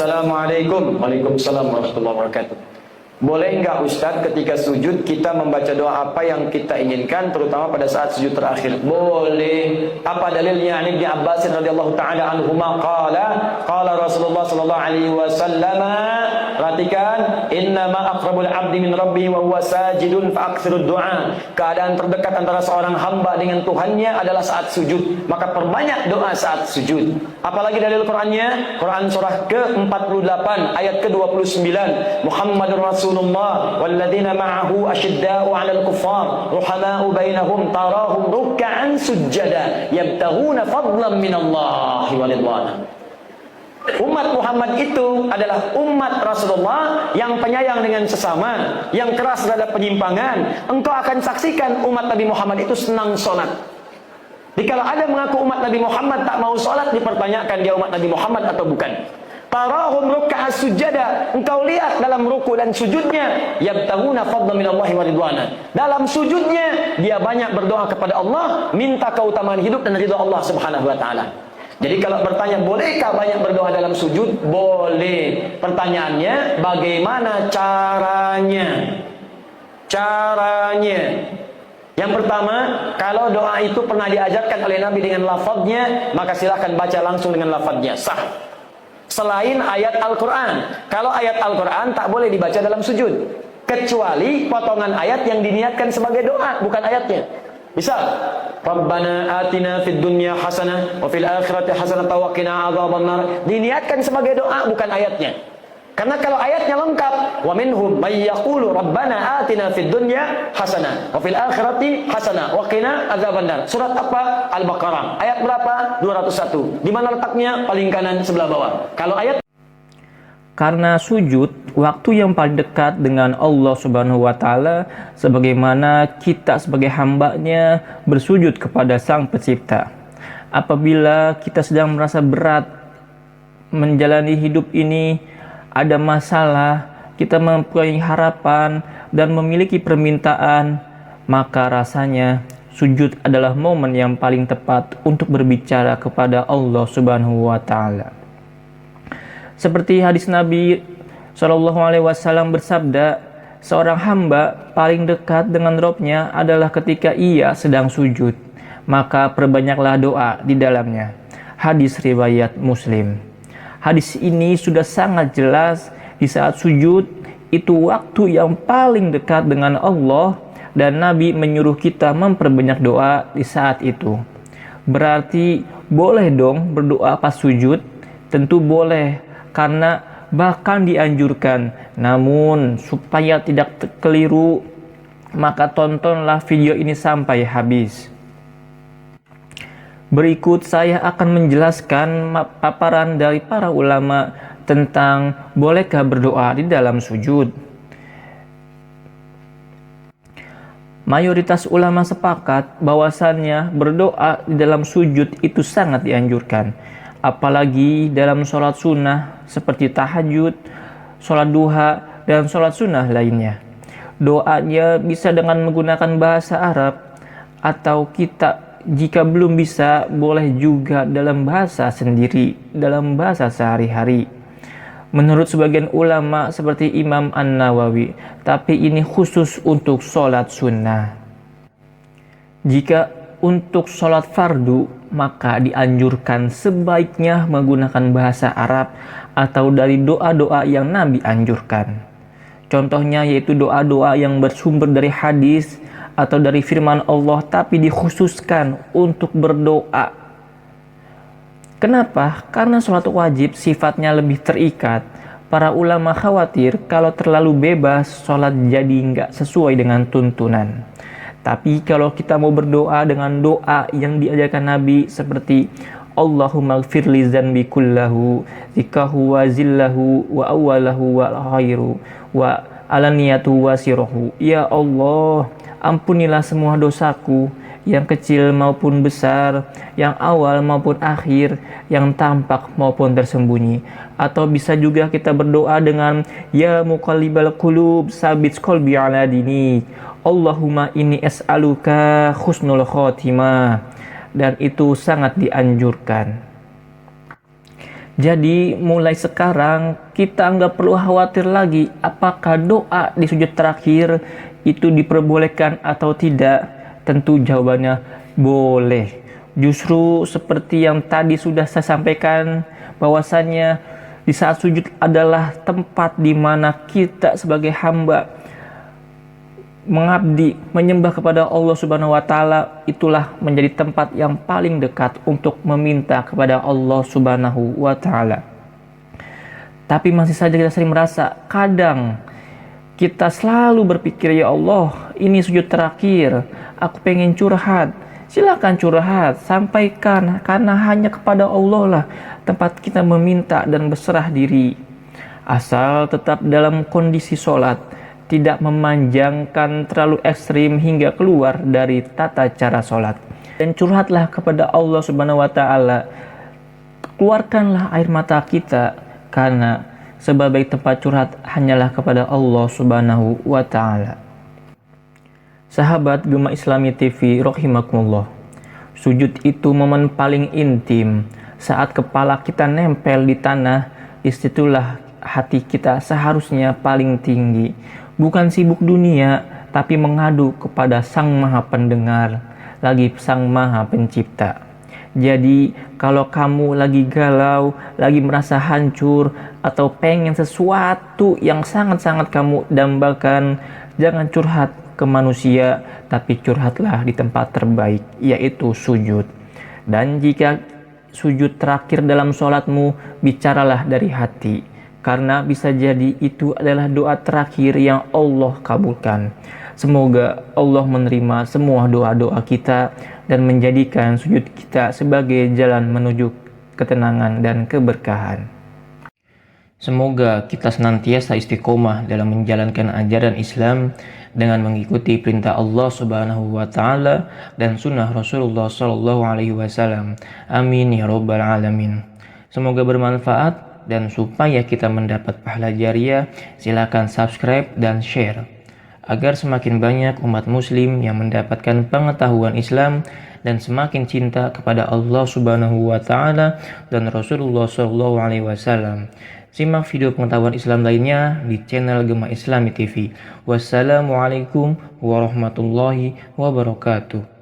Assalamualaikum. Waalaikumsalam warahmatullahi wabarakatuh. Boleh enggak Ustaz ketika sujud kita membaca doa apa yang kita inginkan, terutama pada saat sujud terakhir? Boleh. Apa dalilnya? Ibnu Abbas radhiyallahu taala anhuma qala Rasulullah sallallahu alaihi wasallam, perhatikan, innama aqrabul 'abdi min rabbih wa huwa sajidun fa aktsirud du'a. Keadaan terdekat antara seorang hamba dengan Tuhannya adalah saat sujud, maka perbanyak doa saat sujud. Apalagi dalil Qur'annya? Quran surah ke-48 ayat ke-29. Muhammadur Rasulullah walladzina ma'ahu asyidda'u 'alal kuffar ruhama'u bainahum tarahum ruk'an sujada yabtaghuna fadlan minallahi wa ridwana. Umat Muhammad itu adalah umat Rasulullah yang penyayang dengan sesama, yang keras terhadap penyimpangan. Engkau akan saksikan umat Nabi Muhammad itu senang sholat. Jikalau ada mengaku umat Nabi Muhammad tak mau sholat, dipertanyakan dia umat Nabi Muhammad atau bukan. Tarahum ruk'a sujada, engkau lihat dalam ruku dan sujudnya, yabtaghuna fadlan minallahi wa ridwana. Dalam sujudnya dia banyak berdoa kepada Allah, minta keutamaan hidup dan ridha Allah Subhanahu wa taala. Jadi kalau bertanya bolehkah banyak berdoa dalam sujud? Boleh. Pertanyaannya bagaimana caranya? Yang pertama, kalau doa itu pernah diajarkan oleh Nabi dengan lafadznya, maka silakan baca langsung dengan lafadznya, sah. Selain ayat Al-Quran. Kalau ayat Al-Quran tak boleh dibaca dalam sujud, kecuali potongan ayat yang diniatkan sebagai doa, bukan ayatnya. Misal, Rabbana atina fid dunya hasanah wa fil akhirati hasanah wa qina adzabannar, diniatkan sebagai doa, bukan ayatnya. Karena kalau ayatnya lengkap, wa minhum may yaqulu rabbana atina fid dunya hasanah wa fil akhirati hasanah wa qina adzabannar. Surat apa? Al-Baqarah. Ayat berapa? 201. Di mana letaknya? Paling kanan sebelah bawah. Kalau ayat, karena sujud waktu yang paling dekat dengan Allah Subhanahu wa taala, sebagaimana kita sebagai hambanya bersujud kepada Sang Pencipta. Apabila kita sedang merasa berat menjalani hidup ini, ada masalah, kita mempunyai harapan dan memiliki permintaan, maka rasanya sujud adalah momen yang paling tepat untuk berbicara kepada Allah Subhanahu wa taala. Seperti hadis Nabi SAW bersabda, seorang hamba paling dekat dengan Robnya adalah ketika ia sedang sujud, maka perbanyaklah doa di dalamnya. Hadis riwayat Muslim. Hadis ini sudah sangat jelas, di saat sujud itu waktu yang paling dekat dengan Allah, dan Nabi menyuruh kita memperbanyak doa di saat itu. Berarti boleh dong berdoa pas sujud? Tentu boleh, karena bahkan dianjurkan. Namun supaya tidak keliru, maka tontonlah video ini sampai habis. Berikut saya akan menjelaskan paparan dari para ulama tentang bolehkah berdoa di dalam sujud. Mayoritas ulama sepakat bahwasannya berdoa di dalam sujud itu sangat dianjurkan, apalagi dalam sholat sunnah seperti tahajud, sholat duha, dan sholat sunnah lainnya. Doanya bisa dengan menggunakan bahasa Arab, atau kita jika belum bisa, boleh juga dalam bahasa sendiri, dalam bahasa sehari-hari. Menurut sebagian ulama seperti Imam An-Nawawi, tapi ini khusus untuk sholat sunnah. Jika untuk sholat fardu, maka dianjurkan sebaiknya menggunakan bahasa Arab atau dari doa-doa yang Nabi anjurkan. Contohnya yaitu doa-doa yang bersumber dari hadis atau dari firman Allah, tapi dikhususkan untuk berdoa. Kenapa? Karena sholat wajib sifatnya lebih terikat. Para ulama khawatir kalau terlalu bebas, sholat jadi nggak sesuai dengan tuntunan. Tapi kalau kita mau berdoa dengan doa yang diajarkan Nabi seperti Allahumma gfirli zanbi kullahu zikahu wa zillahu wa awalahu wa khairu wa alaniyatu wa sirahu. Ya Allah, ampunilah semua dosaku, yang kecil maupun besar, yang awal maupun akhir, yang tampak maupun tersembunyi. Atau bisa juga kita berdoa dengan Ya muqallibal qulub sabit qalbi ala dinik, Allahumma inni as'aluka husnul khotimah. Dan itu sangat dianjurkan. Jadi mulai sekarang kita nggak perlu khawatir lagi apakah doa di sujud terakhir itu diperbolehkan atau tidak. Tentu jawabannya boleh. Justru seperti yang tadi sudah saya sampaikan, bahwasannya di saat sujud adalah tempat di mana kita sebagai hamba mengabdi, menyembah kepada Allah Subhanahu wa taala. Itulah menjadi tempat yang paling dekat untuk meminta kepada Allah Subhanahu wa taala. Tapi masih saja kita sering merasa, kadang kita selalu berpikir, ya Allah, ini sujud terakhir, aku pengen curhat. Silakan curhat, sampaikan, karena hanya kepada Allah lah tempat kita meminta dan berserah diri. Asal tetap dalam kondisi sholat, tidak memanjangkan terlalu ekstrim hingga keluar dari tata cara sholat. Dan curhatlah kepada Allah Subhanahu wa taala. Keluarkanlah air mata kita, karena sebagai tempat curhat hanyalah kepada Allah Subhanahu wa taala. Sahabat Gema Islami TV rahimakumullah, sujud itu momen paling intim. Saat kepala kita nempel di tanah, disitulah hati kita seharusnya paling tinggi. Bukan sibuk dunia, tapi mengadu kepada Sang Maha Pendengar, lagi Sang Maha Pencipta. Jadi kalau kamu lagi galau, lagi merasa hancur, atau pengen sesuatu yang sangat-sangat kamu dambakan, jangan curhat ke manusia, tapi curhatlah di tempat terbaik, yaitu sujud. Dan jika sujud terakhir dalam sholatmu, bicaralah dari hati, karena bisa jadi itu adalah doa terakhir yang Allah kabulkan. Semoga Allah menerima semua doa-doa kita dan menjadikan sujud kita sebagai jalan menuju ketenangan dan keberkahan. Semoga kita senantiasa istiqomah dalam menjalankan ajaran Islam dengan mengikuti perintah Allah Subhanahu wa taala dan sunnah Rasulullah sallallahu alaihi wasallam. Amin ya rabbal alamin. Semoga bermanfaat, dan supaya kita mendapat pahala jariah, silakan subscribe dan share agar semakin banyak umat muslim yang mendapatkan pengetahuan Islam dan semakin cinta kepada Allah Subhanahu wa taala dan Rasulullah sallallahu alaihi wasallam. Simak video pengetahuan Islam lainnya di channel Gema Islami TV. Wassalamualaikum warahmatullahi wabarakatuh.